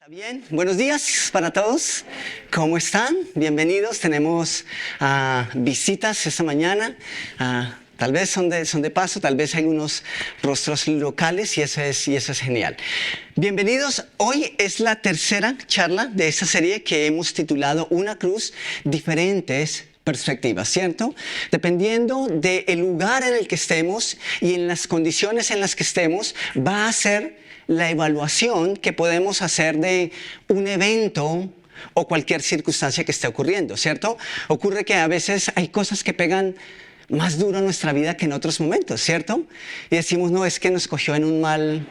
¿Está bien? Buenos días para todos. ¿Cómo están? Bienvenidos. Tenemos visitas esta mañana. Tal vez son de paso, tal vez hay unos rostros locales y eso es genial. Bienvenidos. Hoy es la tercera charla de esta serie que hemos titulado Una cruz, diferentes perspectivas, ¿cierto? Dependiendo del lugar en el que estemos y en las condiciones en las que estemos, va a ser la evaluación que podemos hacer de un evento o cualquier circunstancia que esté ocurriendo, ¿cierto? Ocurre que a veces hay cosas que pegan más duro en nuestra vida que en otros momentos, ¿cierto? Y decimos, no, es que nos cogió en un mal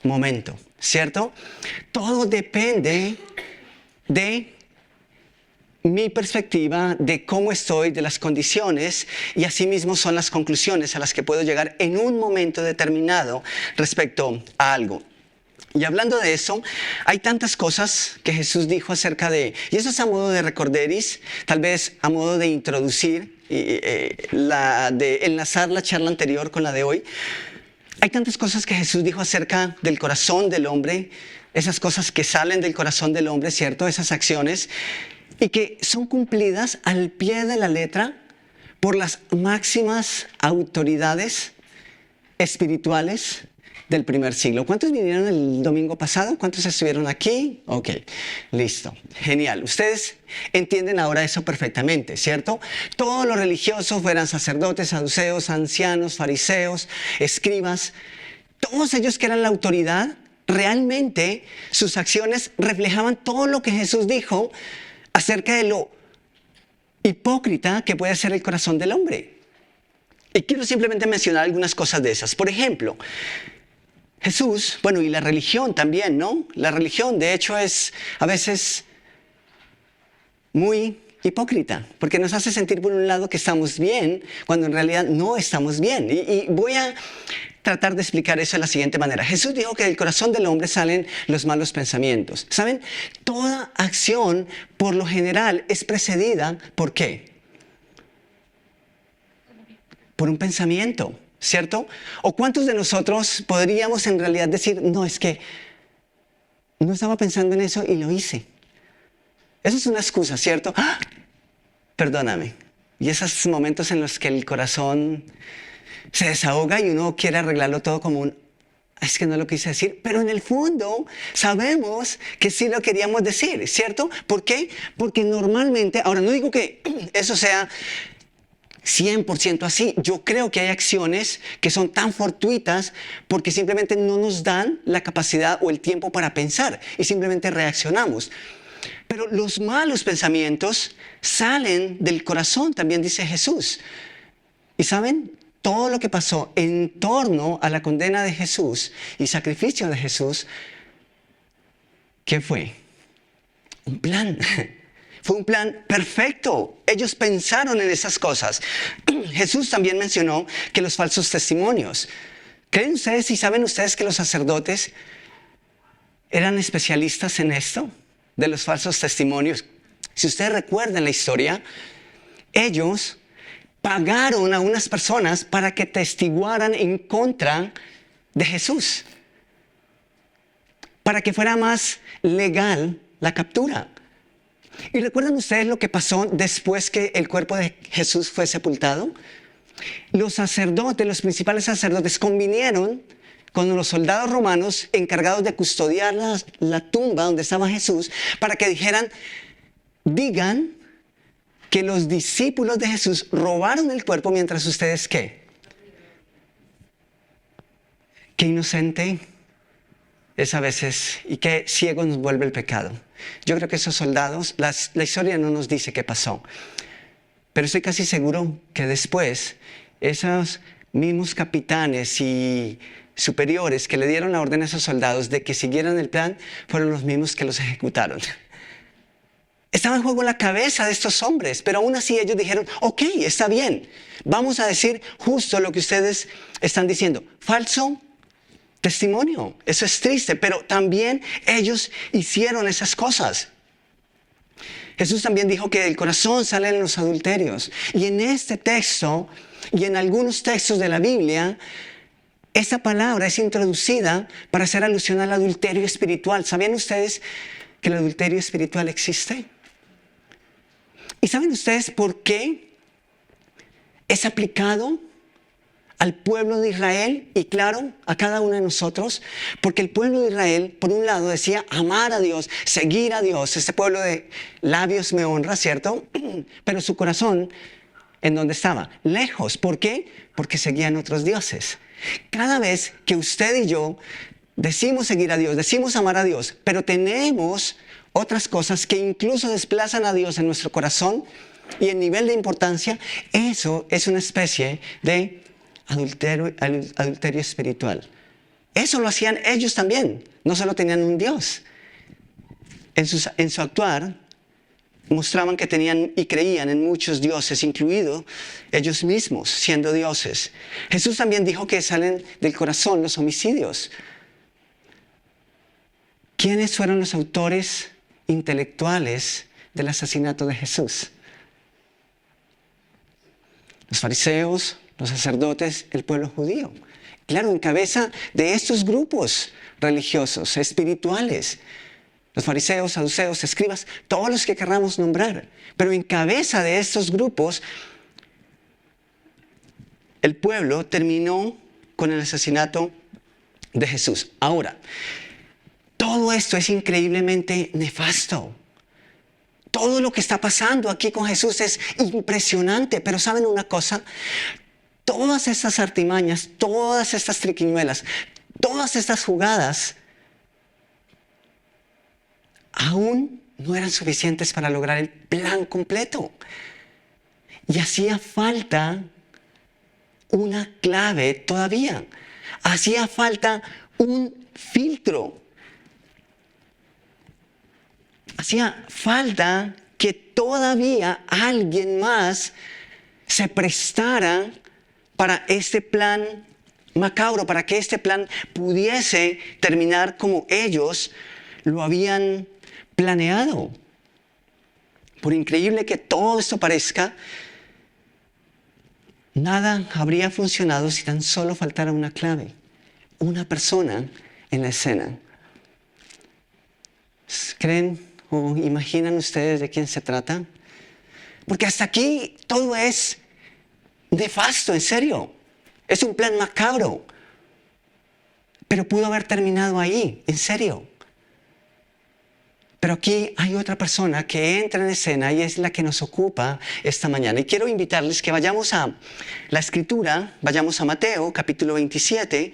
momento, ¿cierto? Todo depende de mi perspectiva, de cómo estoy, de las condiciones, y asimismo son las conclusiones a las que puedo llegar en un momento determinado respecto a algo. Y hablando de eso, hay tantas cosas que Jesús dijo acerca de, y eso es a modo de recorderis, tal vez a modo de introducir, de enlazar la charla anterior con la de hoy. Hay tantas cosas que Jesús dijo acerca del corazón del hombre, esas cosas que salen del corazón del hombre, ¿cierto? Esas acciones, y que son cumplidas al pie de la letra por las máximas autoridades espirituales del primer siglo. ¿Cuántos vinieron el domingo pasado? ¿Cuántos estuvieron aquí? Ok, listo, genial. Ustedes entienden ahora eso perfectamente, ¿cierto? Todos los religiosos, fueran sacerdotes, saduceos, ancianos, fariseos, escribas, todos ellos que eran la autoridad, realmente sus acciones reflejaban todo lo que Jesús dijo acerca de lo hipócrita que puede ser el corazón del hombre. Y quiero simplemente mencionar algunas cosas de esas. Por ejemplo, Jesús, bueno, y la religión también, ¿no? La religión, de hecho, es a veces muy hipócrita, porque nos hace sentir por un lado que estamos bien, cuando en realidad no estamos bien. Y voy a tratar de explicar eso de la siguiente manera. Jesús dijo que del corazón del hombre salen los malos pensamientos. ¿Saben? Toda acción, por lo general, es precedida, ¿por qué? Por un pensamiento, ¿cierto? ¿O cuántos de nosotros podríamos en realidad decir, no, es que no estaba pensando en eso y lo hice? Eso es una excusa, ¿cierto? ¡Ah! Perdóname. Y esos momentos en los que el corazón se desahoga y uno quiere arreglarlo todo como es que no lo quise decir, pero en el fondo sabemos que sí lo queríamos decir, ¿cierto? ¿Por qué? Porque normalmente, ahora no digo que eso sea 100% así. Yo creo que hay acciones que son tan fortuitas porque simplemente no nos dan la capacidad o el tiempo para pensar y simplemente reaccionamos. Pero los malos pensamientos salen del corazón, también dice Jesús. ¿Y saben? Todo lo que pasó en torno a la condena de Jesús y sacrificio de Jesús, ¿qué fue? Un plan. Fue un plan perfecto. Ellos pensaron en esas cosas. Jesús también mencionó que los falsos testimonios. ¿Creen ustedes y saben ustedes que los sacerdotes eran especialistas en esto? De los falsos testimonios. Si ustedes recuerdan la historia, ellos pagaron a unas personas para que testiguaran en contra de Jesús, para que fuera más legal la captura. ¿Y recuerdan ustedes lo que pasó después que el cuerpo de Jesús fue sepultado? Los sacerdotes, los principales sacerdotes, convinieron con los soldados romanos encargados de custodiar la tumba donde estaba Jesús, para que digan que los discípulos de Jesús robaron el cuerpo mientras ustedes, ¿qué? Qué inocente es a veces y qué ciego nos vuelve el pecado. Yo creo que esos soldados, la historia no nos dice qué pasó, pero estoy casi seguro que después esos mismos capitanes y superiores que le dieron la orden a esos soldados de que siguieran el plan fueron los mismos que los ejecutaron. Estaba en juego la cabeza de estos hombres, pero aún así ellos dijeron, ok, está bien, vamos a decir justo lo que ustedes están diciendo. Falso testimonio, eso es triste, pero también ellos hicieron esas cosas. Jesús también dijo que del corazón salen los adulterios. Y en este texto y en algunos textos de la Biblia, esa palabra es introducida para hacer alusión al adulterio espiritual. ¿Sabían ustedes que el adulterio espiritual existe? ¿Y saben ustedes por qué es aplicado al pueblo de Israel y claro, a cada uno de nosotros? Porque el pueblo de Israel, por un lado, decía amar a Dios, seguir a Dios. Este pueblo de labios me honra, ¿cierto? Pero su corazón, ¿en dónde estaba? Lejos. ¿Por qué? Porque seguían otros dioses. Cada vez que usted y yo decimos seguir a Dios, decimos amar a Dios, pero tenemos otras cosas que incluso desplazan a Dios en nuestro corazón y en nivel de importancia, eso es una especie de adulterio espiritual. Eso lo hacían ellos también. No solo tenían un Dios. En su actuar, mostraban que tenían y creían en muchos dioses, incluido ellos mismos, siendo dioses. Jesús también dijo que salen del corazón los homicidios. ¿Quiénes fueron los autores intelectuales del asesinato de Jesús? Los fariseos, los sacerdotes, el pueblo judío. Claro, en cabeza de estos grupos religiosos, espirituales. Los fariseos, saduceos, escribas, todos los que querramos nombrar. Pero en cabeza de estos grupos, el pueblo terminó con el asesinato de Jesús. Ahora, todo esto es increíblemente nefasto. Todo lo que está pasando aquí con Jesús es impresionante. Pero ¿saben una cosa? Todas estas artimañas, todas estas triquiñuelas, todas estas jugadas aún no eran suficientes para lograr el plan completo. Y hacía falta una clave todavía. Hacía falta un filtro. Hacía falta que todavía alguien más se prestara para este plan macabro, para que este plan pudiese terminar como ellos lo habían planeado. Por increíble que todo esto parezca, nada habría funcionado si tan solo faltara una clave, una persona en la escena. ¿Creen o imaginan ustedes de quién se trata? Porque hasta aquí todo es nefasto, en serio. Es un plan macabro. Pero pudo haber terminado ahí, en serio. Pero aquí hay otra persona que entra en escena y es la que nos ocupa esta mañana. Y quiero invitarles que vayamos a la Escritura, vayamos a Mateo, capítulo 27,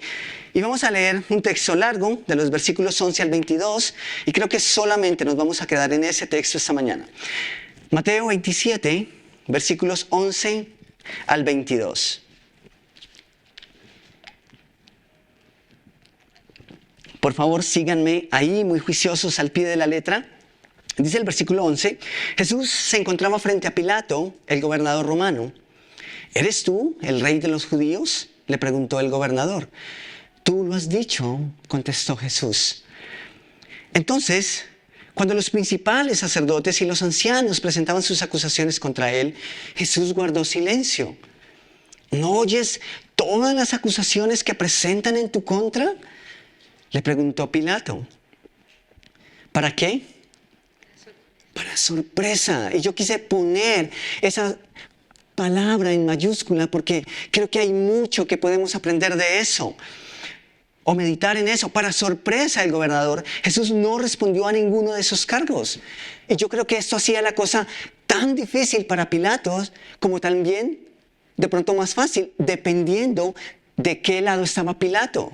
y vamos a leer un texto largo de los versículos 11 al 22, y creo que solamente nos vamos a quedar en ese texto esta mañana. Mateo 27, versículos 11 al 22. Por favor, síganme ahí muy juiciosos al pie de la letra. Dice el versículo 11, Jesús se encontraba frente a Pilato, el gobernador romano. ¿Eres tú el rey de los judíos?, le preguntó el gobernador. Tú lo has dicho, contestó Jesús. Entonces, cuando los principales sacerdotes y los ancianos presentaban sus acusaciones contra él, Jesús guardó silencio. ¿No oyes todas las acusaciones que presentan en tu contra?, le preguntó Pilato. ¿Para qué? Para sorpresa. Y yo quise poner esa palabra en mayúscula porque creo que hay mucho que podemos aprender de eso o meditar en eso. Para sorpresa del gobernador, Jesús no respondió a ninguno de esos cargos. Y yo creo que esto hacía la cosa tan difícil para Pilato como también de pronto más fácil, dependiendo de qué lado estaba Pilato.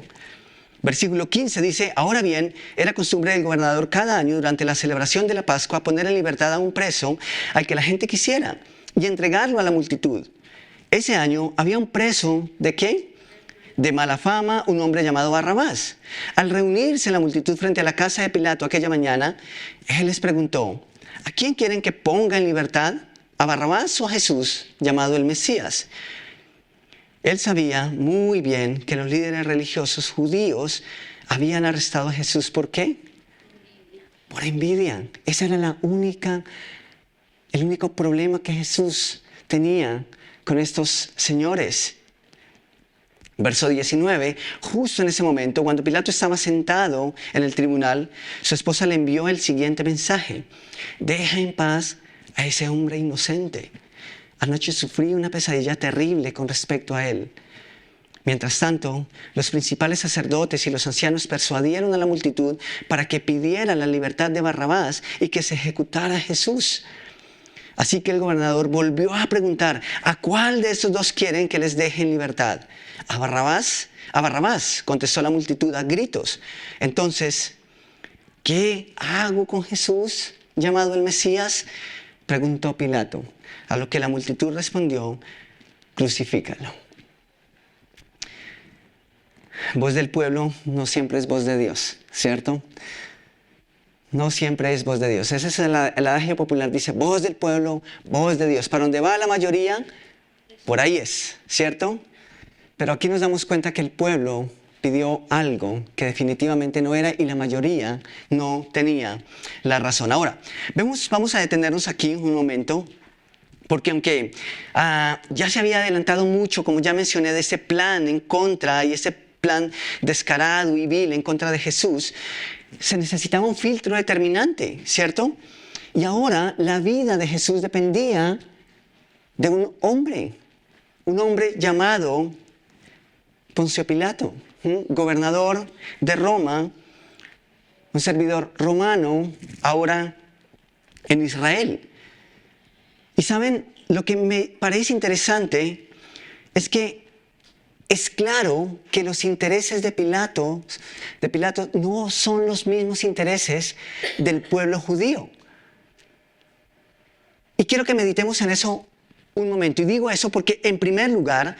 Versículo 15 dice, ahora bien, era costumbre del gobernador cada año durante la celebración de la Pascua poner en libertad a un preso al que la gente quisiera y entregarlo a la multitud. Ese año había un preso, ¿de qué? De mala fama, un hombre llamado Barrabás. Al reunirse la multitud frente a la casa de Pilato aquella mañana, él les preguntó, ¿a quién quieren que ponga en libertad? ¿A Barrabás o a Jesús, llamado el Mesías? Él sabía muy bien que los líderes religiosos judíos habían arrestado a Jesús. ¿Por qué? Por envidia. Ese era el único problema que Jesús tenía con estos señores. Verso 19, justo en ese momento, cuando Pilato estaba sentado en el tribunal, su esposa le envió el siguiente mensaje: deja en paz a ese hombre inocente. Anoche sufrí una pesadilla terrible con respecto a él. Mientras tanto, los principales sacerdotes y los ancianos persuadieron a la multitud para que pidiera la libertad de Barrabás y que se ejecutara a Jesús. Así que el gobernador volvió a preguntar: ¿a cuál de estos dos quieren que les deje en libertad? ¿A Barrabás? A Barrabás, contestó la multitud a gritos. Entonces, ¿qué hago con Jesús, llamado el Mesías?, preguntó Pilato. A lo que la multitud respondió: crucifícalo. Voz del pueblo no siempre es voz de Dios, ¿cierto? No siempre es voz de Dios. Ese es el adagio popular, dice: voz del pueblo, voz de Dios. Para donde va la mayoría, por ahí es, ¿cierto? Pero aquí nos damos cuenta que el pueblo pidió algo que definitivamente no era y la mayoría no tenía la razón. Ahora, vamos a detenernos aquí un momento, porque aunque ya se había adelantado mucho, como ya mencioné, de ese plan en contra y ese plan descarado y vil en contra de Jesús, se necesitaba un filtro determinante, ¿cierto? Y ahora la vida de Jesús dependía de un hombre llamado Poncio Pilato, gobernador de Roma, un servidor romano, ahora en Israel. Y saben, lo que me parece interesante es que es claro que los intereses de Pilato no son los mismos intereses del pueblo judío. Y quiero que meditemos en eso un momento. Y digo eso porque, en primer lugar,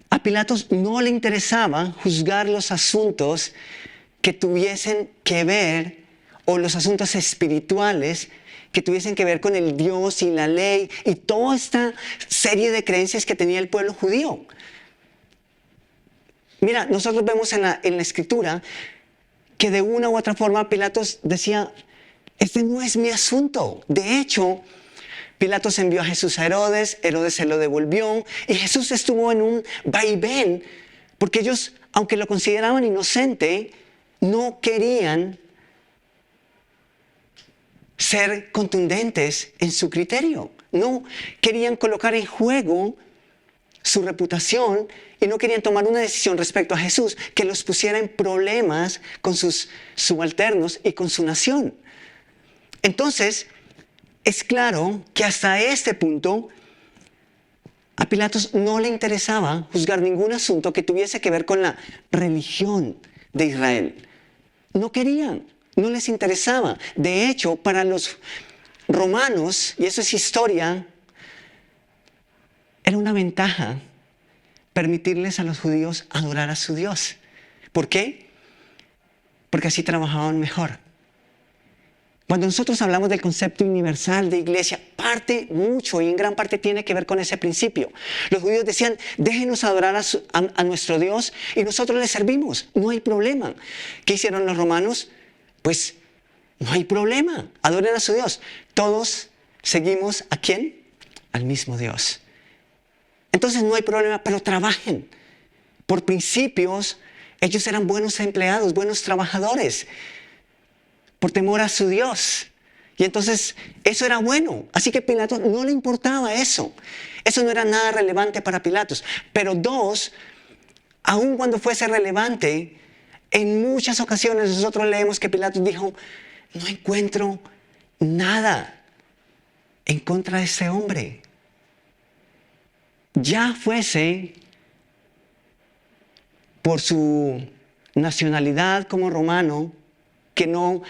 a Pilato no le interesaba juzgar los asuntos que tuviesen que ver, o los asuntos espirituales que tuviesen que ver con el Dios y la ley y toda esta serie de creencias que tenía el pueblo judío. Mira, nosotros vemos en la Escritura que de una u otra forma Pilatos decía: este no es mi asunto. De hecho, Pilatos envió a Jesús a Herodes se lo devolvió, y Jesús estuvo en un vaivén, porque ellos, aunque lo consideraban inocente, no querían ser contundentes en su criterio. No querían colocar en juego su reputación y no querían tomar una decisión respecto a Jesús que los pusiera en problemas con sus subalternos y con su nación. Entonces, es claro que hasta este punto a Pilatos no le interesaba juzgar ningún asunto que tuviese que ver con la religión de Israel. No querían. No les interesaba. De hecho, para los romanos, y eso es historia, era una ventaja permitirles a los judíos adorar a su Dios. ¿Por qué? Porque así trabajaban mejor. Cuando nosotros hablamos del concepto universal de iglesia, parte mucho y en gran parte tiene que ver con ese principio. Los judíos decían: déjenos adorar a nuestro Dios y nosotros le servimos. No hay problema. ¿Qué hicieron los romanos? Pues no hay problema, adoren a su Dios. Todos seguimos ¿a quién? Al mismo Dios. Entonces no hay problema, pero trabajen. Por principios, ellos eran buenos empleados, buenos trabajadores, por temor a su Dios. Y entonces eso era bueno. Así que a Pilatos no le importaba eso. Eso no era nada relevante para Pilatos. Pero dos, aun cuando fuese relevante, en muchas ocasiones nosotros leemos que Pilatos dijo: no encuentro nada en contra de este hombre. Ya fuese por su nacionalidad como romano, que no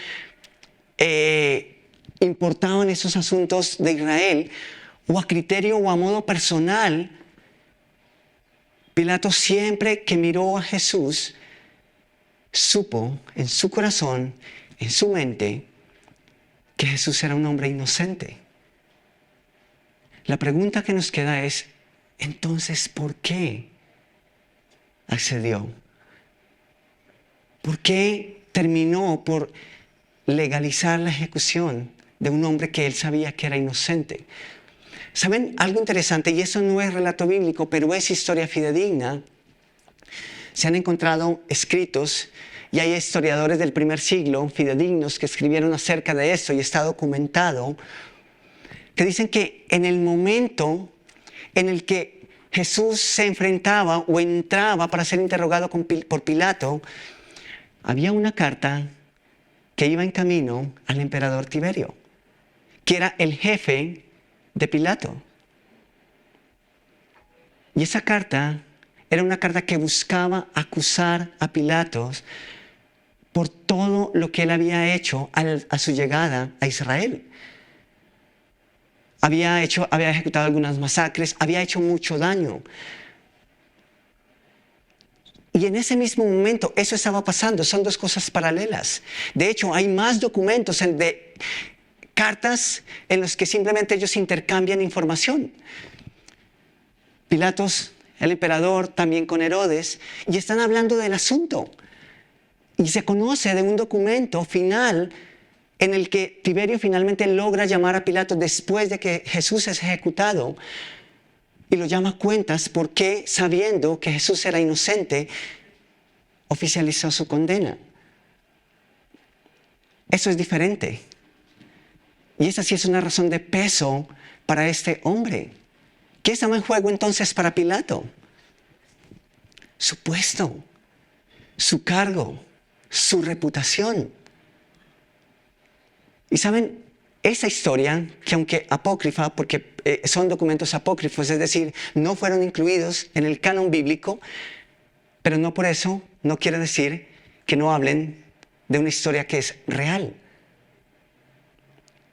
importaban esos asuntos de Israel, o a criterio o a modo personal, Pilato, siempre que miró a Jesús, supo en su corazón, en su mente, que Jesús era un hombre inocente. La pregunta que nos queda es: entonces, ¿por qué accedió? ¿Por qué terminó por legalizar la ejecución de un hombre que él sabía que era inocente? ¿Saben algo interesante? Y eso no es relato bíblico, pero es historia fidedigna. Se han encontrado escritos y hay historiadores del primer siglo fidedignos que escribieron acerca de esto y está documentado, que dicen que en el momento en el que Jesús se enfrentaba o entraba para ser interrogado por Pilato, había una carta que iba en camino al emperador Tiberio, que era el jefe de Pilato. Y esa carta era una carta que buscaba acusar a Pilatos por todo lo que él había hecho a su llegada a Israel. Había ejecutado algunas masacres, había hecho mucho daño. Y en ese mismo momento eso estaba pasando, son dos cosas paralelas. De hecho, hay más documentos de cartas en los que simplemente ellos intercambian información. Pilatos, el emperador, también con Herodes, y están hablando del asunto. Y se conoce de un documento final en el que Tiberio finalmente logra llamar a Pilato después de que Jesús es ejecutado y lo llama a cuentas porque, sabiendo que Jesús era inocente, oficializó su condena. Eso es diferente. Y esa sí es una razón de peso para este hombre. ¿Qué estaba en juego entonces para Pilato? Su puesto, su cargo, su reputación. Y saben, esa historia, que aunque apócrifa, porque son documentos apócrifos, es decir, no fueron incluidos en el canon bíblico, pero no por eso no quiere decir que no hablen de una historia que es real.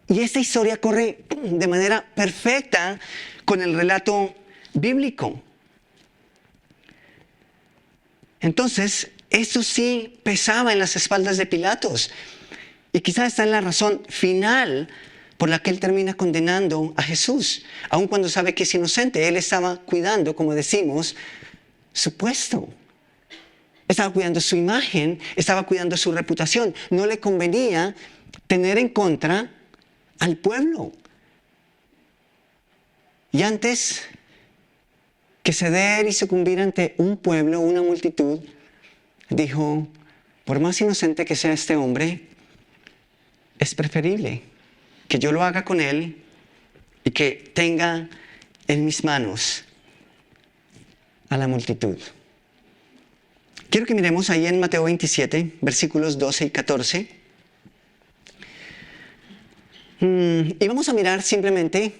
Y esta historia corre de manera perfecta con el relato bíblico. Entonces, eso sí pesaba en las espaldas de Pilatos. Y quizás está en la razón final por la que él termina condenando a Jesús. Aun cuando sabe que es inocente, él estaba cuidando, como decimos, su puesto. Estaba cuidando su imagen, estaba cuidando su reputación. No le convenía tener en contra al pueblo. Y antes que ceder y sucumbir ante un pueblo, una multitud, dijo, por más inocente que sea este hombre, es preferible que yo lo haga con él y que tenga en mis manos a la multitud. Quiero que miremos ahí en Mateo 27, versículos 12 y 14. Y vamos a mirar simplemente,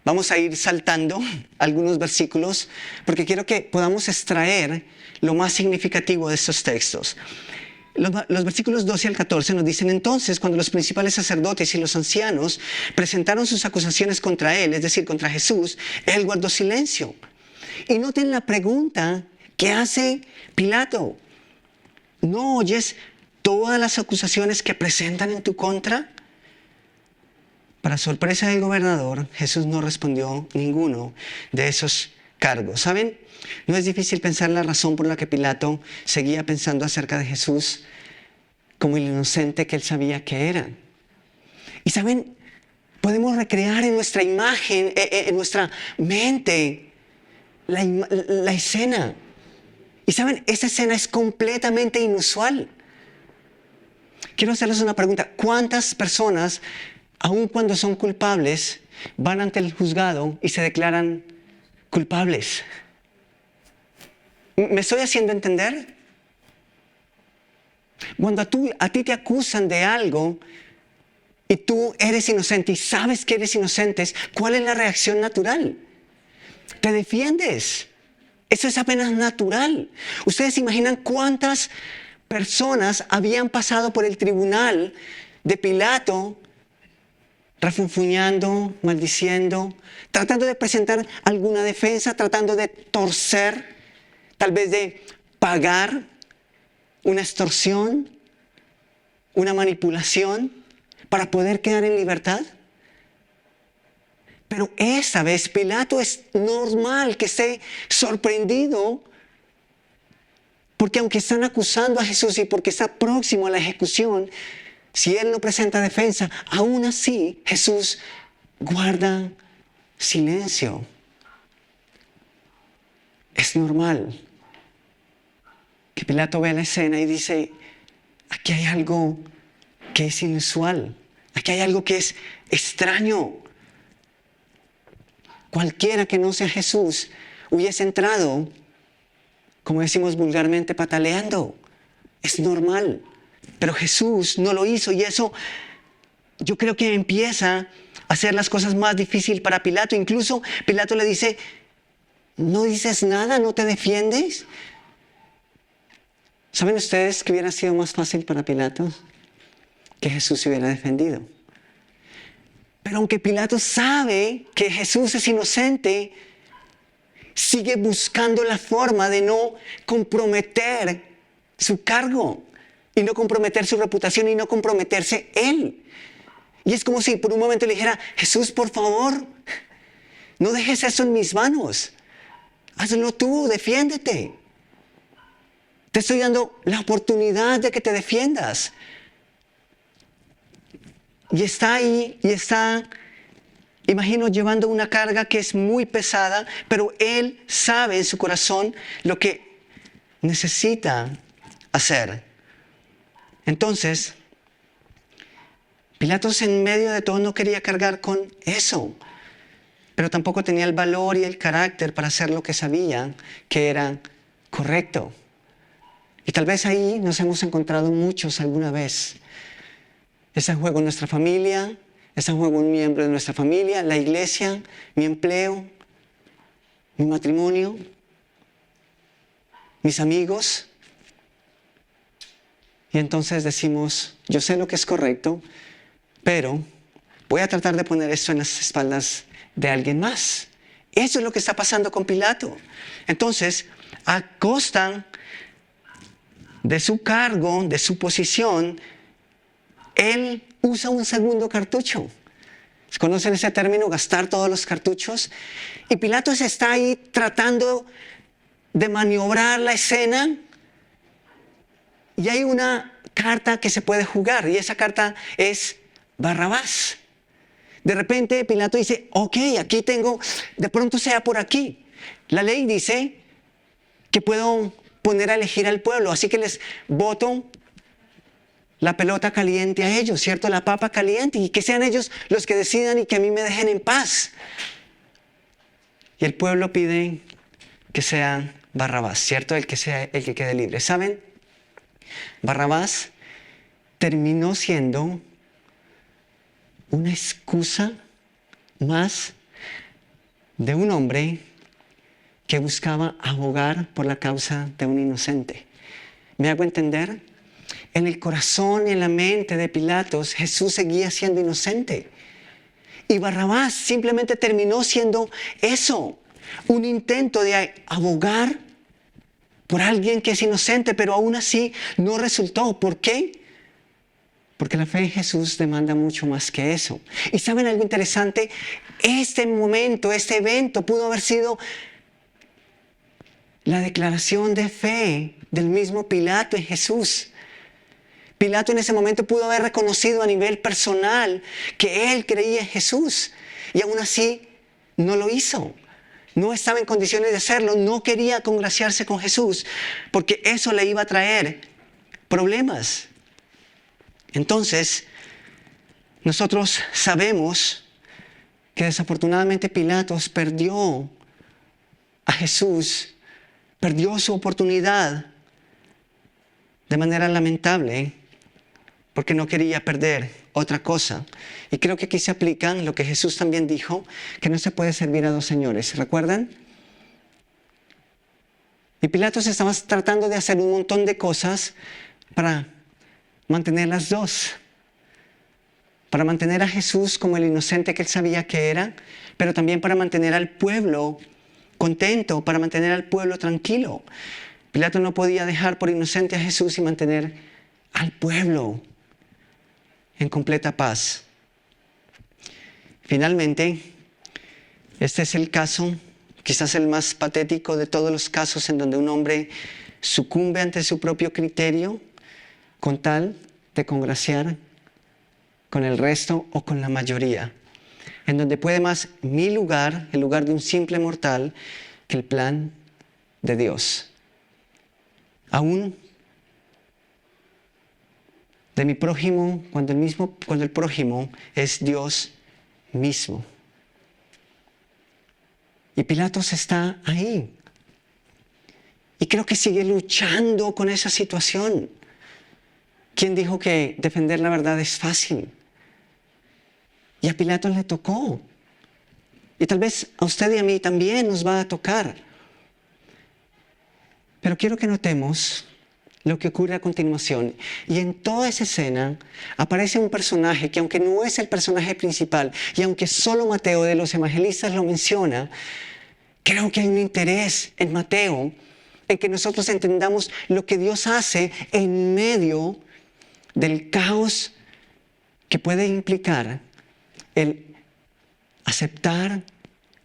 vamos a ir saltando algunos versículos porque quiero que podamos extraer lo más significativo de estos textos. Los versículos 12 al 14 nos dicen: entonces, cuando los principales sacerdotes y los ancianos presentaron sus acusaciones contra él, es decir, contra Jesús, él guardó silencio. Y noten la pregunta que hace Pilato: ¿no oyes todas las acusaciones que presentan en tu contra? Para sorpresa del gobernador, Jesús no respondió ninguno de esos cargos. ¿Saben? No es difícil pensar la razón por la que Pilato seguía pensando acerca de Jesús como el inocente que él sabía que era. Y saben, podemos recrear en nuestra imagen, en nuestra mente, la escena. Y saben, esa escena es completamente inusual. Quiero hacerles una pregunta. ¿Cuántas personas, aun cuando son culpables, van ante el juzgado y se declaran culpables? ¿Me estoy haciendo entender? Cuando a ti te acusan de algo y tú eres inocente y sabes que eres inocente, ¿cuál es la reacción natural? Te defiendes. Eso es apenas natural. ¿Ustedes se imaginan cuántas personas habían pasado por el tribunal de Pilato refunfuñando, maldiciendo, tratando de presentar alguna defensa, tratando de torcer, tal vez de pagar una extorsión, una manipulación para poder quedar en libertad? Pero esta vez Pilato es normal que esté sorprendido porque aunque están acusando a Jesús y porque está próximo a la ejecución, si él no presenta defensa, aún así Jesús guarda silencio. Es normal que Pilato vea la escena y dice, aquí hay algo que es inusual, aquí hay algo que es extraño. Cualquiera que no sea Jesús hubiese entrado, como decimos vulgarmente, pataleando. Es normal. Pero Jesús no lo hizo y eso yo creo que empieza a hacer las cosas más difíciles para Pilato. Incluso Pilato le dice, ¿no dices nada? ¿No te defiendes? ¿Saben ustedes que hubiera sido más fácil para Pilato? Que Jesús se hubiera defendido. Pero aunque Pilato sabe que Jesús es inocente, sigue buscando la forma de no comprometer su cargo y no comprometer su reputación y no comprometerse él. Y es como si por un momento le dijera, Jesús, por favor, no dejes eso en mis manos. Hazlo tú, defiéndete. Te estoy dando la oportunidad de que te defiendas. Y está ahí, imagino, llevando una carga que es muy pesada, pero él sabe en su corazón lo que necesita hacer. Entonces, Pilatos en medio de todo no quería cargar con eso, pero tampoco tenía el valor y el carácter para hacer lo que sabía que era correcto. Y tal vez ahí nos hemos encontrado muchos alguna vez. Está en juego nuestra familia, está en juego un miembro de nuestra familia, la iglesia, mi empleo, mi matrimonio, mis amigos. Y entonces decimos, yo sé lo que es correcto, pero voy a tratar de poner esto en las espaldas de alguien más. Eso es lo que está pasando con Pilato. Entonces, a costa de su cargo, de su posición, él usa un segundo cartucho. ¿Conocen ese término? Gastar todos los cartuchos. Y Pilatos está ahí tratando de maniobrar la escena. Y hay una carta que se puede jugar. Y esa carta es Barrabás. De repente Pilato dice, ok, aquí tengo, de pronto sea por aquí. La ley dice que puedo poner a elegir al pueblo. Así que les voto la pelota caliente a ellos, ¿cierto? La papa caliente, y que sean ellos los que decidan y que a mí me dejen en paz. Y el pueblo pide que sea Barrabás, ¿cierto? El que sea el que quede libre. ¿Saben? Barrabás terminó siendo una excusa más de un hombre que buscaba abogar por la causa de un inocente. ¿Me hago entender? En el corazón y en la mente de Pilatos, Jesús seguía siendo inocente. Y Barrabás simplemente terminó siendo eso, un intento de abogar por alguien que es inocente, pero aún así no resultó. ¿Por qué? Porque la fe en Jesús demanda mucho más que eso. Y ¿saben algo interesante? Este momento, este evento pudo haber sido la declaración de fe del mismo Pilato en Jesús. Pilato en ese momento pudo haber reconocido a nivel personal que él creía en Jesús y aún así no lo hizo. No estaba en condiciones de hacerlo, no quería congraciarse con Jesús porque eso le iba a traer problemas. Entonces, nosotros sabemos que desafortunadamente Pilatos perdió a Jesús, perdió su oportunidad de manera lamentable, porque no quería perder otra cosa. Y creo que aquí se aplica lo que Jesús también dijo, que no se puede servir a dos señores. ¿Recuerdan? Y Pilatos estaba tratando de hacer un montón de cosas para mantener las dos. Para mantener a Jesús como el inocente que él sabía que era, pero también para mantener al pueblo contento, para mantener al pueblo tranquilo. Pilato no podía dejar por inocente a Jesús y mantener al pueblo en completa paz. Finalmente, este es el caso, quizás el más patético de todos los casos en donde un hombre sucumbe ante su propio criterio con tal de congraciar con el resto o con la mayoría. en donde puede más mi lugar, el lugar de un simple mortal, que el plan de Dios. Aún de mi prójimo, cuando el prójimo es Dios mismo. Y Pilatos está ahí. Y creo que sigue luchando con esa situación. ¿Quién dijo que defender la verdad es fácil? Y a Pilatos le tocó. Y tal vez a usted y a mí también nos va a tocar. Pero quiero que notemos lo que ocurre a continuación. Y en toda esa escena aparece un personaje que, aunque no es el personaje principal, y aunque solo Mateo de los evangelistas lo menciona, creo que hay un interés en Mateo en que nosotros entendamos lo que Dios hace en medio del caos que puede implicar el aceptar,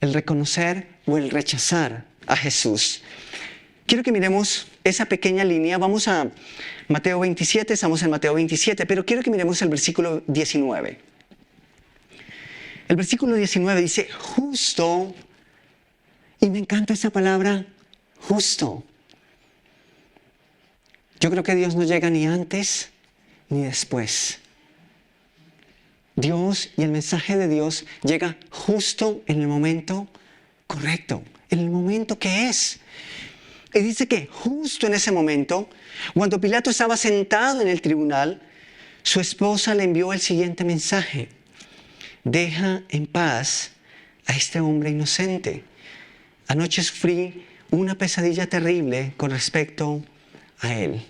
el reconocer o el rechazar a Jesús. Quiero que miremos esa pequeña línea. Vamos a Mateo 27, estamos en Mateo 27, pero quiero que miremos el versículo 19. El versículo 19 dice, justo, y me encanta esa palabra, justo. Yo creo que Dios no llega ni antes ni después. Dios y el mensaje de Dios llega justo en el momento correcto, en el momento que es. Y dice que justo en ese momento, cuando Pilato estaba sentado en el tribunal, su esposa le envió el siguiente mensaje: deja en paz a este hombre inocente. Anoche sufrí una pesadilla terrible con respecto a él.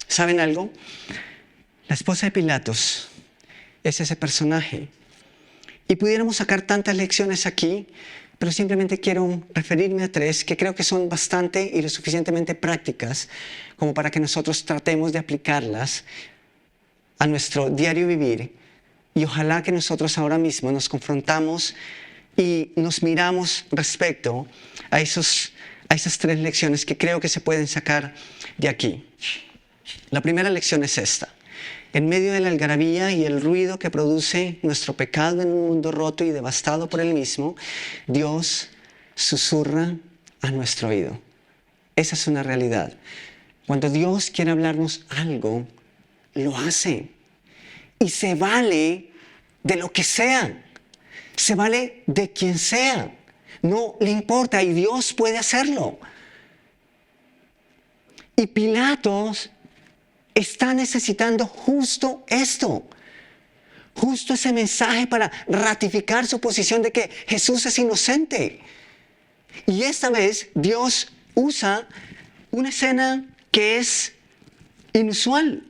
¿Saben algo? La esposa de Pilatos es ese personaje. Y pudiéramos sacar tantas lecciones aquí, pero simplemente quiero referirme a 3 que creo que son bastante y lo suficientemente prácticas como para que nosotros tratemos de aplicarlas a nuestro diario vivir. Y ojalá que nosotros ahora mismo nos confrontamos y nos miramos respecto a esas 3 lecciones que creo que se pueden sacar de aquí. La primera lección es esta. En medio de la algarabía y el ruido que produce nuestro pecado en un mundo roto y devastado por él mismo, Dios susurra a nuestro oído. Esa es una realidad. Cuando Dios quiere hablarnos algo, lo hace. Y se vale de lo que sea. Se vale de quien sea. No le importa y Dios puede hacerlo. Y Pilatos está necesitando justo esto, justo ese mensaje para ratificar su posición de que Jesús es inocente. Y esta vez Dios usa una escena que es inusual.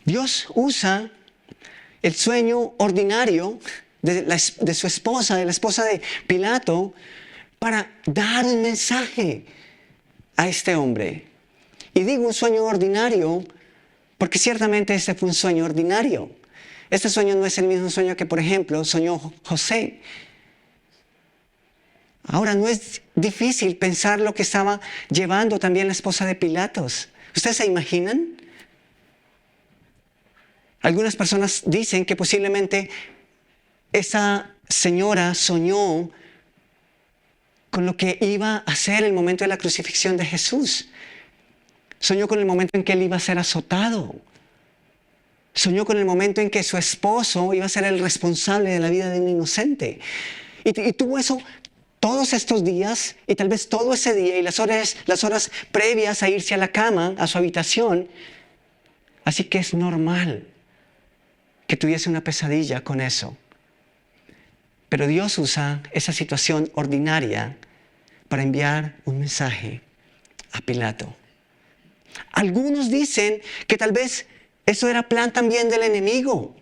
Dios usa el sueño ordinario de su esposa, de la esposa de Pilato, para dar un mensaje a este hombre. Y digo un sueño ordinario porque ciertamente este fue un sueño ordinario. Este sueño no es el mismo sueño que, por ejemplo, soñó José. Ahora, no es difícil pensar lo que estaba llevando también la esposa de Pilatos. ¿Ustedes se imaginan? Algunas personas dicen que posiblemente esa señora soñó con lo que iba a ser el momento de la crucifixión de Jesús. Soñó con el momento en que él iba a ser azotado. Soñó con el momento en que su esposo iba a ser el responsable de la vida de un inocente. Y tuvo eso todos estos días, y tal vez todo ese día, y las horas previas a irse a la cama, a su habitación. Así que es normal que tuviese una pesadilla con eso. Pero Dios usa esa situación ordinaria para enviar un mensaje a Pilato. Algunos dicen que tal vez eso era plan también del enemigo,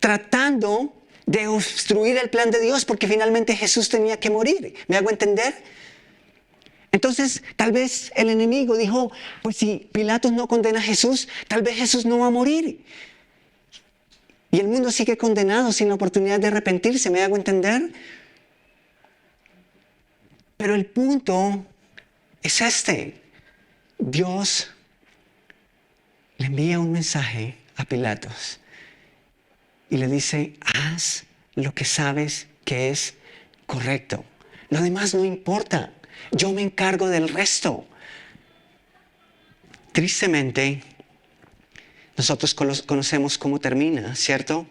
tratando de obstruir el plan de Dios, porque finalmente Jesús tenía que morir. ¿Me hago entender? Entonces, tal vez el enemigo dijo, pues si Pilatos no condena a Jesús, tal vez Jesús no va a morir. Y el mundo sigue condenado sin la oportunidad de arrepentirse. ¿Me hago entender? Pero el punto es este. Dios le envía un mensaje a Pilatos. y le dice, haz lo que sabes que es correcto. Lo demás no importa. Yo me encargo del resto. Tristemente, nosotros conocemos cómo termina, ¿cierto?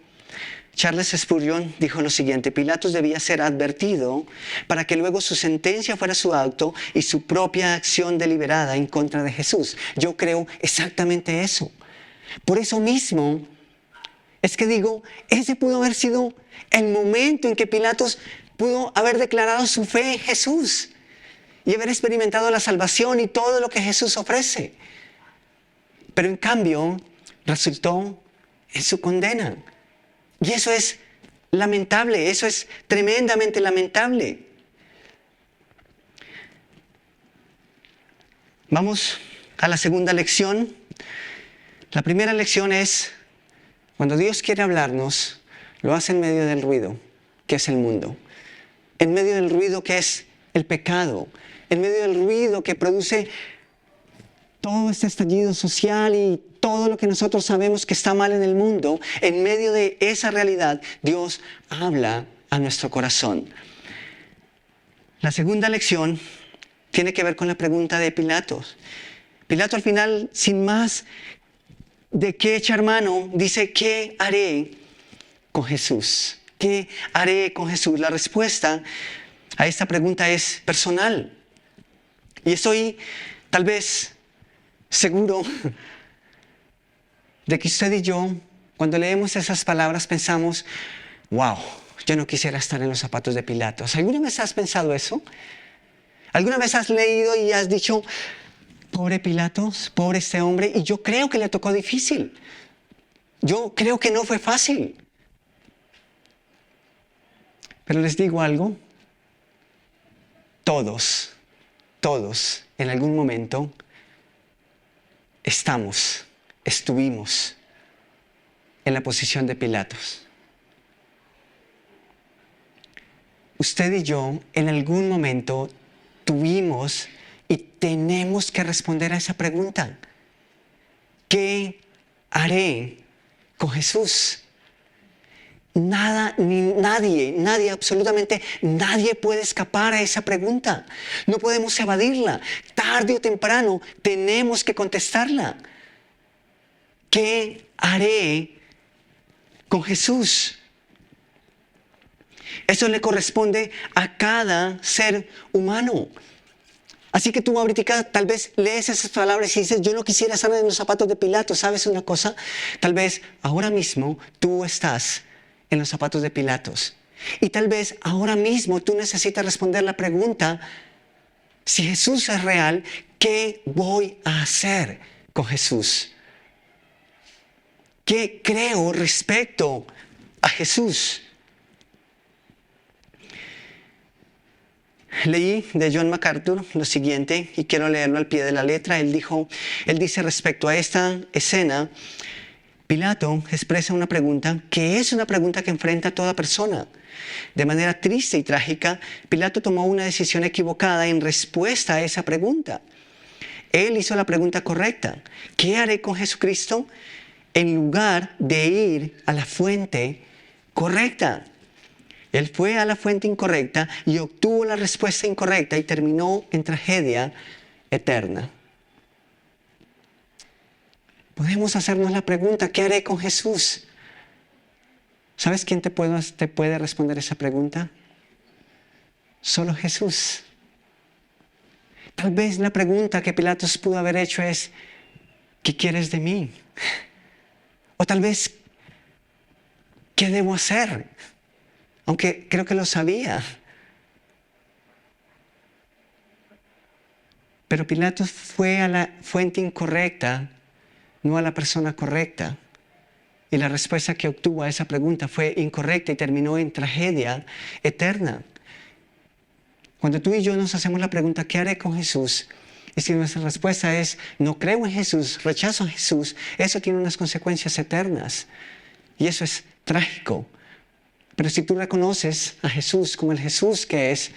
Charles Spurgeon dijo lo siguiente: Pilatos debía ser advertido para que luego su sentencia fuera su acto y su propia acción deliberada en contra de Jesús. Yo creo exactamente eso. Por eso mismo es que digo, ese pudo haber sido el momento en que Pilatos pudo haber declarado su fe en Jesús y haber experimentado la salvación y todo lo que Jesús ofrece. Pero en cambio, resultó en su condena. Y eso es lamentable, eso es tremendamente lamentable. Vamos a la segunda lección. La primera lección es, cuando Dios quiere hablarnos, lo hace en medio del ruido, que es el mundo. En medio del ruido que es el pecado. En medio del ruido que produce todo este estallido social y todo lo que nosotros sabemos que está mal en el mundo. En medio de esa realidad, Dios habla a nuestro corazón. La segunda lección tiene que ver con la pregunta de Pilatos. Pilato al final, sin más de qué echar mano, dice, ¿qué haré con Jesús? ¿Qué haré con Jesús? La respuesta a esta pregunta es personal. Y estoy tal vez seguro de que usted y yo, cuando leemos esas palabras, pensamos, wow, yo no quisiera estar en los zapatos de Pilatos. ¿Alguna vez has pensado eso? ¿Alguna vez has leído y has dicho, pobre Pilatos, pobre este hombre? Y yo creo que le tocó difícil. Yo creo que no fue fácil. Pero les digo algo, todos, en algún momento, estuvimos en la posición de Pilatos. Usted y yo en algún momento tuvimos y tenemos que responder a esa pregunta. ¿Qué haré con Jesús? Nadie, absolutamente nadie puede escapar a esa pregunta. No podemos evadirla. Tarde o temprano tenemos que contestarla. ¿Qué haré con Jesús? Eso le corresponde a cada ser humano. Así que tú ahorita tal vez lees esas palabras y dices, yo no quisiera estar en los zapatos de Pilato. ¿Sabes una cosa? Tal vez ahora mismo tú estás en los zapatos de Pilatos. Y tal vez ahora mismo tú necesitas responder la pregunta, si Jesús es real, ¿qué voy a hacer con Jesús? ¿Qué creo respecto a Jesús? Leí de John MacArthur lo siguiente y quiero leerlo al pie de la letra. Él dice respecto a esta escena, Pilato expresa una pregunta que es una pregunta que enfrenta a toda persona. De manera triste y trágica, Pilato tomó una decisión equivocada en respuesta a esa pregunta. Él hizo la pregunta correcta. ¿Qué haré con Jesucristo? En lugar de ir a la fuente correcta. Él fue a la fuente incorrecta y obtuvo la respuesta incorrecta y terminó en tragedia eterna. Podemos hacernos la pregunta, ¿qué haré con Jesús? ¿Sabes quién te puede responder esa pregunta? Solo Jesús. Tal vez la pregunta que Pilatos pudo haber hecho es, ¿qué quieres de mí? O tal vez, ¿qué debo hacer? Aunque creo que lo sabía. Pero Pilatos fue a la fuente incorrecta, no a la persona correcta. Y la respuesta que obtuvo a esa pregunta fue incorrecta y terminó en tragedia eterna. Cuando tú y yo nos hacemos la pregunta, ¿qué haré con Jesús? Y si nuestra respuesta es, no creo en Jesús, rechazo a Jesús, eso tiene unas consecuencias eternas. Y eso es trágico. Pero si tú reconoces a Jesús como el Jesús que es,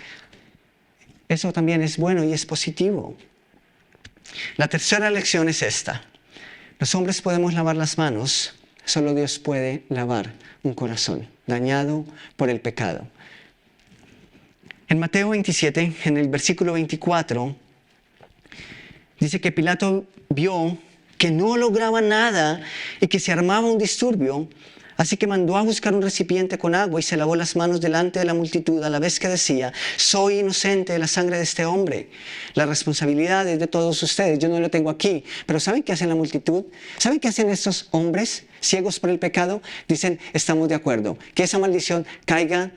eso también es bueno y es positivo. La tercera lección es esta. Los hombres podemos lavar las manos, solo Dios puede lavar un corazón dañado por el pecado. En Mateo 27, en el versículo 24, dice que Pilato vio que no lograba nada y que se armaba un disturbio, así que mandó a buscar un recipiente con agua y se lavó las manos delante de la multitud a la vez que decía: soy inocente de la sangre de este hombre. La responsabilidad es de todos ustedes, yo no lo tengo aquí. Pero ¿saben qué hacen la multitud? ¿Saben qué hacen estos hombres ciegos por el pecado? Dicen: estamos de acuerdo, que esa maldición caiga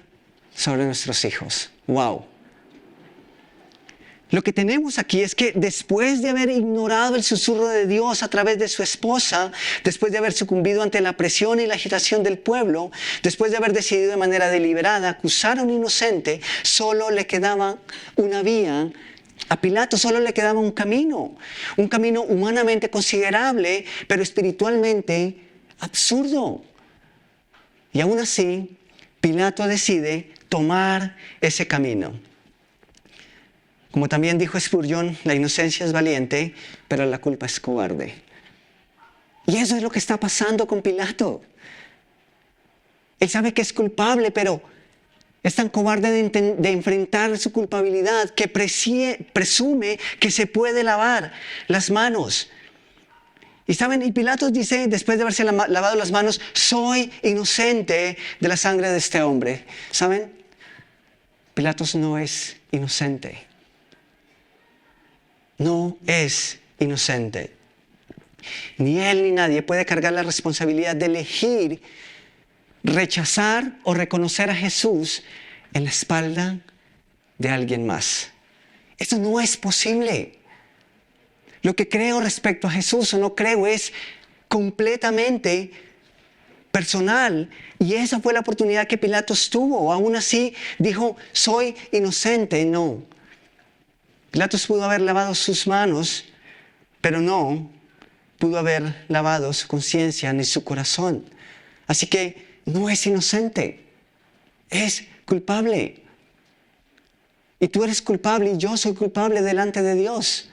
sobre nuestros hijos. ¡Wow! Lo que tenemos aquí es que después de haber ignorado el susurro de Dios a través de su esposa, después de haber sucumbido ante la presión y la agitación del pueblo, después de haber decidido de manera deliberada acusar a un inocente, solo le quedaba una vía. A Pilato solo le quedaba un camino humanamente considerable, pero espiritualmente absurdo. Y aún así, Pilato decide tomar ese camino. Como también dijo Spurgeon, la inocencia es valiente, pero la culpa es cobarde. Y eso es lo que está pasando con Pilato. Él sabe que es culpable, pero es tan cobarde de enfrentar su culpabilidad que presume que se puede lavar las manos. Y saben, y Pilato dice, después de haberse lavado las manos: soy inocente de la sangre de este hombre. ¿Saben? Pilatos no es inocente. No es inocente. Ni él ni nadie puede cargar la responsabilidad de elegir rechazar o reconocer a Jesús en la espalda de alguien más. Eso no es posible. Lo que creo respecto a Jesús o no creo es completamente personal. Y esa fue la oportunidad que Pilatos tuvo. Aún así dijo: soy inocente. No. Pilatos pudo haber lavado sus manos, pero no pudo haber lavado su conciencia ni su corazón. Así que no es inocente, es culpable. Y tú eres culpable y yo soy culpable delante de Dios.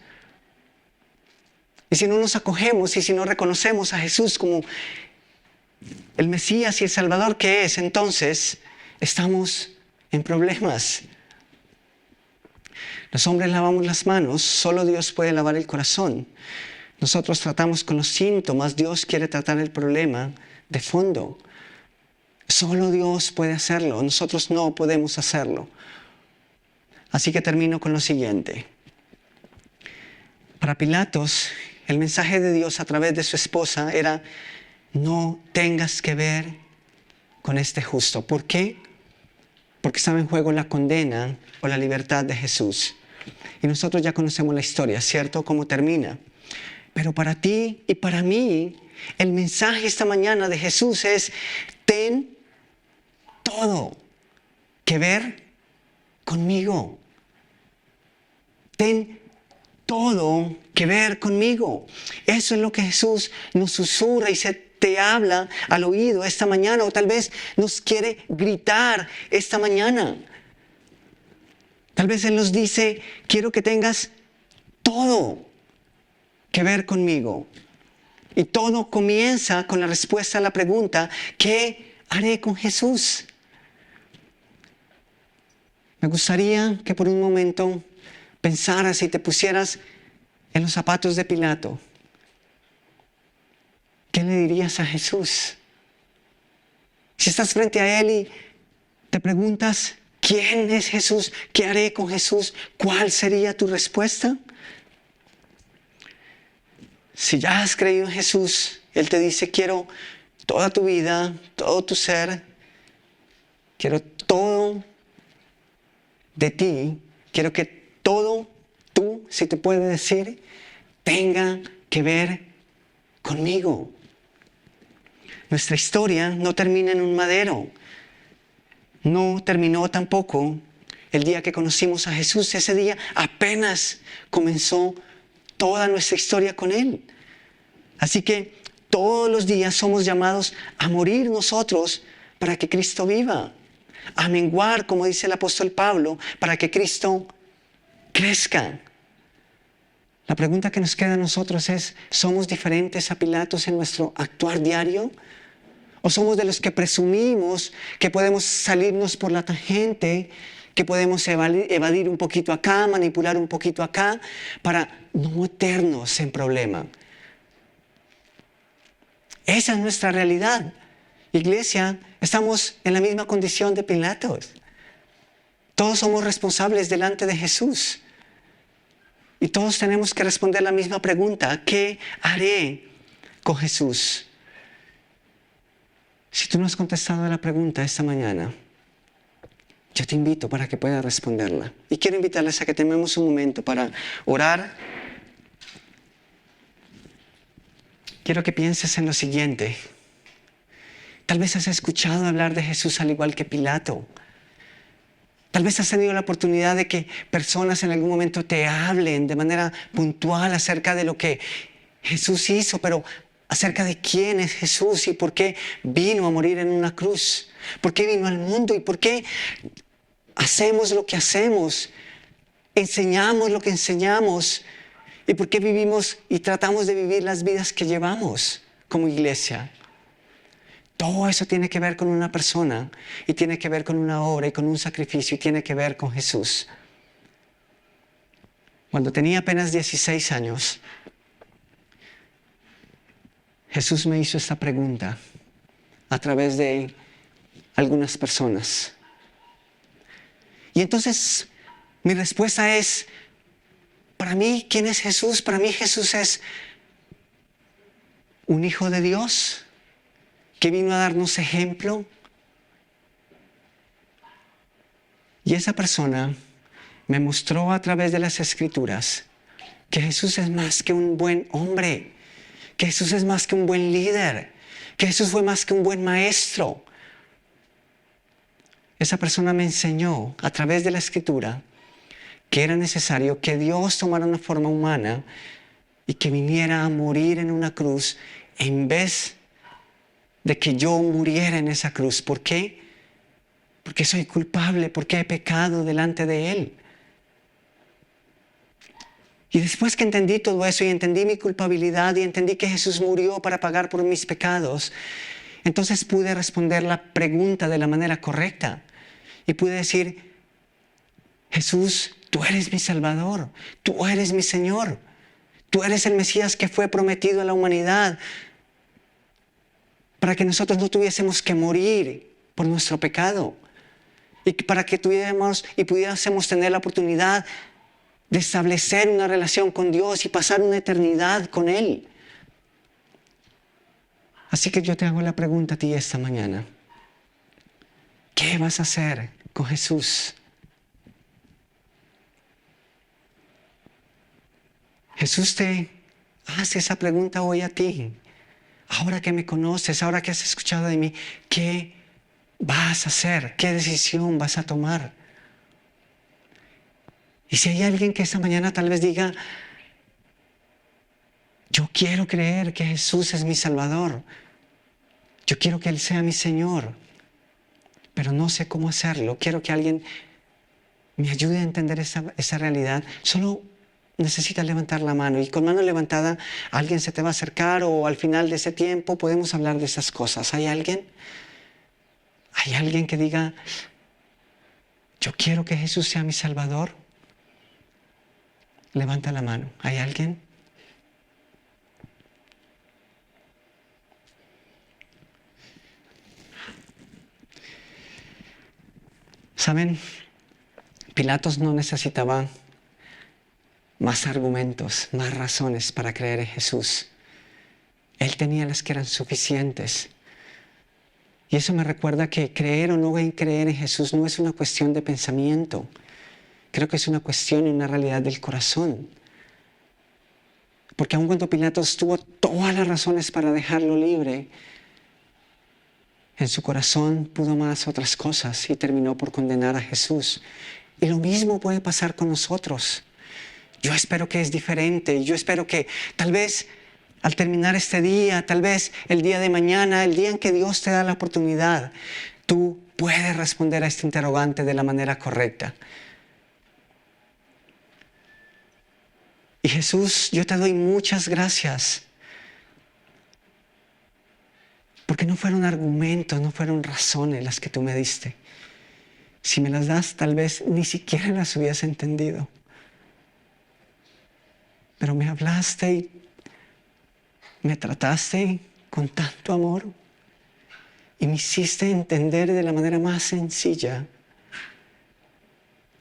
Y si no nos acogemos y si no reconocemos a Jesús como el Mesías y el Salvador que es, entonces estamos en problemas. Los hombres lavamos las manos, solo Dios puede lavar el corazón. Nosotros tratamos con los síntomas, Dios quiere tratar el problema de fondo. Solo Dios puede hacerlo, nosotros no podemos hacerlo. Así que termino con lo siguiente. Para Pilatos, el mensaje de Dios a través de su esposa era: no tengas que ver con este justo. ¿Por qué? Porque estaba en juego la condena o la libertad de Jesús. Y nosotros ya conocemos la historia, ¿cierto? Cómo termina. Pero para ti y para mí, el mensaje esta mañana de Jesús es: ten todo que ver conmigo. Ten todo que ver conmigo. Eso es lo que Jesús nos susurra y te habla al oído esta mañana, o tal vez nos quiere gritar esta mañana. Tal vez Él nos dice: quiero que tengas todo que ver conmigo. Y todo comienza con la respuesta a la pregunta: ¿qué haré con Jesús? Me gustaría que por un momento pensaras y te pusieras en los zapatos de Pilato. ¿Qué le dirías a Jesús? Si estás frente a Él y te preguntas: ¿quién es Jesús? ¿Qué haré con Jesús? ¿Cuál sería tu respuesta? Si ya has creído en Jesús, Él te dice: quiero toda tu vida, todo tu ser, quiero todo de ti, quiero que todo tú, si te puede decir, tenga que ver conmigo. Nuestra historia no termina en un madero. No terminó tampoco el día que conocimos a Jesús. Ese día apenas comenzó toda nuestra historia con Él. Así que todos los días somos llamados a morir nosotros para que Cristo viva. A menguar, como dice el apóstol Pablo, para que Cristo crezca. La pregunta que nos queda a nosotros es: ¿somos diferentes a Pilatos en nuestro actuar diario? ¿O somos de los que presumimos que podemos salirnos por la tangente, que podemos evadir un poquito acá, manipular un poquito acá, para no meternos en problema? Esa es nuestra realidad. Iglesia, estamos en la misma condición de Pilatos. Todos somos responsables delante de Jesús. Y todos tenemos que responder la misma pregunta: ¿qué haré con Jesús? Si tú no has contestado a la pregunta esta mañana, yo te invito para que puedas responderla. Y quiero invitarles a que tomemos un momento para orar. Quiero que pienses en lo siguiente. Tal vez has escuchado hablar de Jesús al igual que Pilato. Tal vez has tenido la oportunidad de que personas en algún momento te hablen de manera puntual acerca de lo que Jesús hizo, pero acerca de quién es Jesús y por qué vino a morir en una cruz. ¿Por qué vino al mundo y por qué hacemos lo que hacemos? Enseñamos lo que enseñamos. ¿Y por qué vivimos y tratamos de vivir las vidas que llevamos como iglesia? Todo eso tiene que ver con una persona y tiene que ver con una obra y con un sacrificio y tiene que ver con Jesús. Cuando tenía apenas 16 años, Jesús me hizo esta pregunta a través de algunas personas. Y entonces mi respuesta es, para mí, ¿quién es Jesús? Para mí Jesús es un hijo de Dios que vino a darnos ejemplo. Y esa persona me mostró a través de las Escrituras que Jesús es más que un buen hombre, que Jesús es más que un buen líder, que Jesús fue más que un buen maestro. Esa persona me enseñó a través de la Escritura que era necesario que Dios tomara una forma humana y que viniera a morir en una cruz en vez de que yo muriera en esa cruz. ¿Por qué? Porque soy culpable, porque he pecado delante de Él. Y después que entendí todo eso y entendí mi culpabilidad y entendí que Jesús murió para pagar por mis pecados, entonces pude responder la pregunta de la manera correcta. Y pude decir, Jesús, tú eres mi Salvador, tú eres mi Señor, tú eres el Mesías que fue prometido a la humanidad para que nosotros no tuviésemos que morir por nuestro pecado y para que tuviéramos y pudiésemos tener la oportunidad de establecer una relación con Dios y pasar una eternidad con Él. Así que yo te hago la pregunta a ti esta mañana. ¿Qué vas a hacer con Jesús? Jesús te hace esa pregunta hoy a ti. Ahora que me conoces, ahora que has escuchado de mí, ¿qué vas a hacer? ¿Qué decisión vas a tomar? Y si hay alguien que esta mañana tal vez diga, yo quiero creer que Jesús es mi Salvador, yo quiero que Él sea mi Señor, pero no sé cómo hacerlo, quiero que alguien me ayude a entender esa realidad, solo necesitas levantar la mano y con mano levantada alguien se te va a acercar o al final de ese tiempo podemos hablar de esas cosas. ¿Hay alguien? ¿Hay alguien que diga, yo quiero que Jesús sea mi Salvador? Levanta la mano. ¿Hay alguien? ¿Saben? Pilatos no necesitaba más argumentos, más razones para creer en Jesús. Él tenía las que eran suficientes. Y eso me recuerda que creer o no creer en Jesús no es una cuestión de pensamiento. Creo que es una cuestión y una realidad del corazón. Porque aun cuando Pilatos tuvo todas las razones para dejarlo libre, en su corazón pudo más otras cosas y terminó por condenar a Jesús. Y lo mismo puede pasar con nosotros. Yo espero que es diferente. Yo espero que tal vez al terminar este día, tal vez el día de mañana, el día en que Dios te da la oportunidad, tú puedes responder a este interrogante de la manera correcta. Y Jesús, yo te doy muchas gracias Porque no fueron argumentos, no fueron razones las que tú me diste. Si me las das, tal vez ni siquiera las hubieras entendido. Pero me hablaste y me trataste con tanto amor y me hiciste entender de la manera más sencilla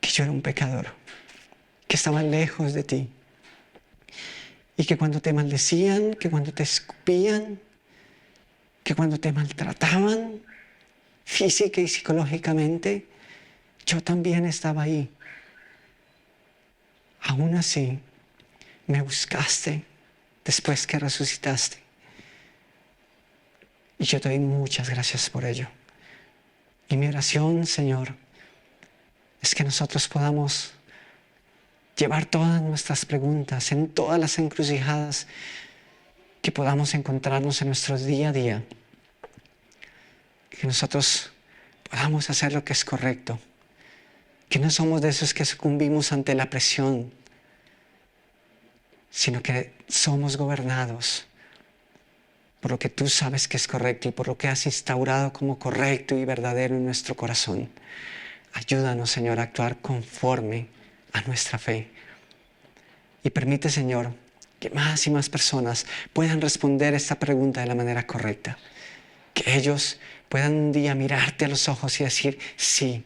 que yo era un pecador, que estaba lejos de ti y que cuando te maldecían, que cuando te escupían, que cuando te maltrataban física y psicológicamente, yo también estaba ahí. Aún así, me buscaste después que resucitaste. Y yo te doy muchas gracias por ello. Y mi oración, Señor, es que nosotros podamos llevar todas nuestras preguntas en todas las encrucijadas que podamos encontrarnos en nuestro día a día. Que nosotros podamos hacer lo que es correcto. Que no somos de esos que sucumbimos ante la presión, sino que somos gobernados por lo que tú sabes que es correcto y por lo que has instaurado como correcto y verdadero en nuestro corazón. Ayúdanos, Señor, a actuar conforme a nuestra fe. Y permite, Señor, que más y más personas puedan responder esta pregunta de la manera correcta. Que ellos puedan un día mirarte a los ojos y decir, sí,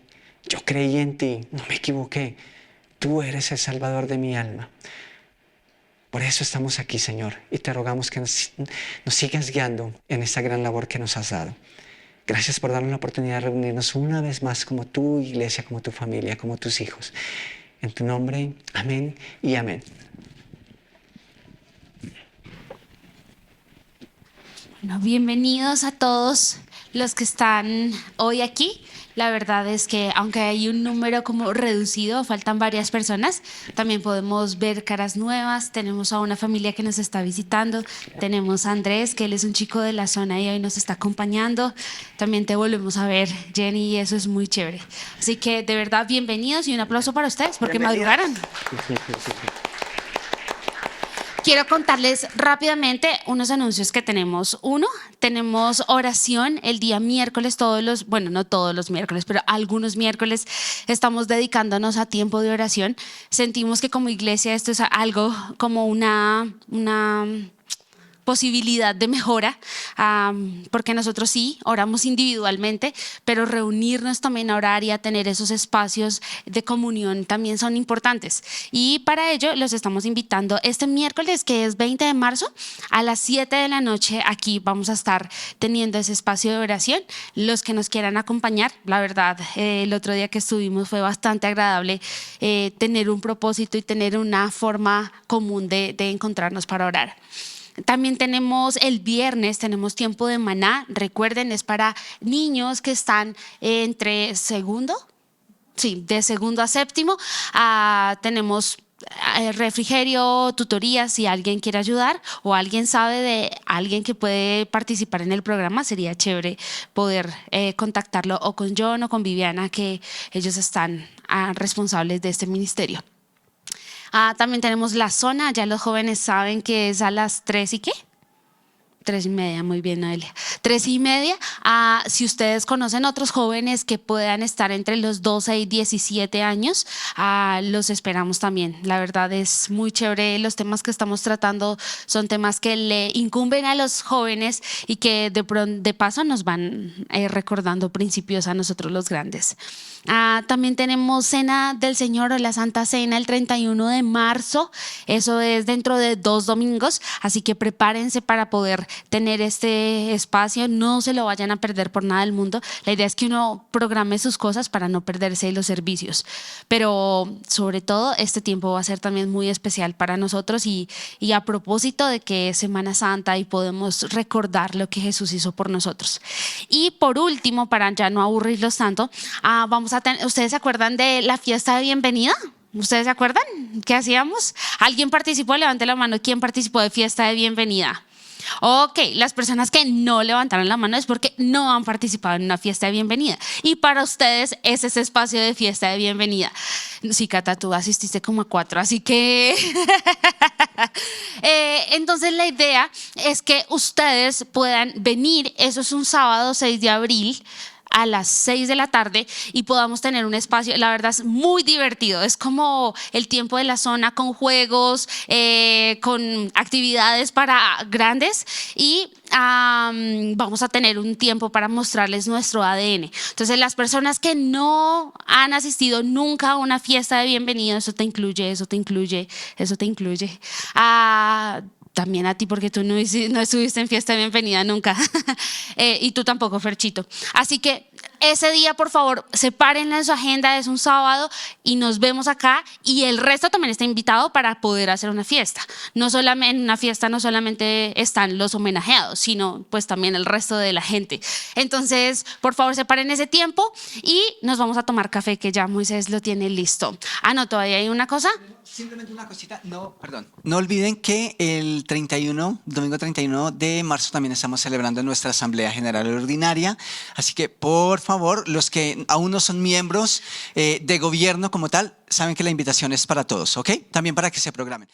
yo creí en ti, no me equivoqué. Tú eres el Salvador de mi alma. Por eso estamos aquí, Señor, y te rogamos que nos sigas guiando en esta gran labor que nos has dado. Gracias por darnos la oportunidad de reunirnos una vez más como tu iglesia, como tu familia, como tus hijos. En tu nombre, amén y amén. Bueno, bienvenidos a todos los que están hoy aquí. La verdad es que aunque hay un número como reducido, faltan varias personas, también podemos ver caras nuevas. Tenemos a una familia que nos está visitando, tenemos a Andrés, que él es un chico de la zona y hoy nos está acompañando. También te volvemos a ver, Jenny, y eso es muy chévere. Así que de verdad, bienvenidos y un aplauso para ustedes porque madrugaron. Quiero contarles rápidamente unos anuncios que tenemos. Uno, tenemos oración el día miércoles, bueno, no todos los miércoles, pero algunos miércoles estamos dedicándonos a tiempo de oración. Sentimos que como iglesia esto es algo como una posibilidad de mejora, porque nosotros sí oramos individualmente, pero reunirnos también a orar y a tener esos espacios de comunión también son importantes. Y para ello los estamos invitando este miércoles, que es 20 de marzo, a las 7 de la noche. Aquí vamos a estar teniendo ese espacio de oración. Los que nos quieran acompañar, la verdad, el otro día que estuvimos fue bastante agradable tener un propósito y tener una forma común de encontrarnos para orar. También tenemos el viernes, tenemos tiempo de maná. Recuerden, es para niños que están entre segundo a séptimo. Tenemos refrigerio, tutorías. Si alguien quiere ayudar o alguien sabe de alguien que puede participar en el programa, sería chévere poder contactarlo o con John o con Viviana, que ellos están responsables de este ministerio. También tenemos la zona, ya los jóvenes saben que es a las 3 y ¿qué? 3:30, muy bien, Noelia. 3:30. Si ustedes conocen otros jóvenes que puedan estar entre los 12 y 17 años, los esperamos también. La verdad es muy chévere. Los temas que estamos tratando son temas que le incumben a los jóvenes y que de paso nos van recordando principios a nosotros los grandes. También tenemos Cena del Señor o la Santa Cena el 31 de marzo. Eso es dentro de 2 domingos, así que prepárense para poder tener este espacio. No se lo vayan a perder por nada del mundo. La idea es que uno programe sus cosas para no perderse los servicios, pero sobre todo este tiempo va a ser también muy especial para nosotros y a propósito de que es Semana Santa y podemos recordar lo que Jesús hizo por nosotros. Y por último, para ya no aburrirlos tanto, ¿ustedes se acuerdan de la fiesta de bienvenida? ¿Ustedes se acuerdan? ¿Qué hacíamos? ¿Alguien participó? Levante la mano. ¿Quién participó de fiesta de bienvenida? Ok, las personas que no levantaron la mano es porque no han participado en una fiesta de bienvenida. Y para ustedes es ese espacio de fiesta de bienvenida. Sí, Cata, tú asististe como a 4, así que... entonces la idea es que ustedes puedan venir, eso es un sábado 6 de abril, a las 6 de la tarde y podamos tener un espacio, la verdad es muy divertido, es como el tiempo de la zona con juegos, con actividades para grandes y vamos a tener un tiempo para mostrarles nuestro ADN. Entonces las personas que no han asistido nunca a una fiesta de bienvenida, eso te incluye, eso te incluye, eso te incluye. También a ti porque tú no estuviste en fiesta de bienvenida nunca y tú tampoco, Ferchito. Así que ese día, por favor, sepárenla en su agenda, es un sábado y nos vemos acá y el resto también está invitado para poder hacer una fiesta. No solamente en una fiesta no solamente están los homenajeados, sino pues también el resto de la gente. Entonces, por favor, separen ese tiempo y nos vamos a tomar café que ya Moisés lo tiene listo. No, todavía hay una cosa. Simplemente una cosita, no olviden que el domingo 31 de marzo también estamos celebrando nuestra Asamblea General Ordinaria, así que por favor, los que aún no son miembros de gobierno como tal, saben que la invitación es para todos, ¿ok? También para que se programen.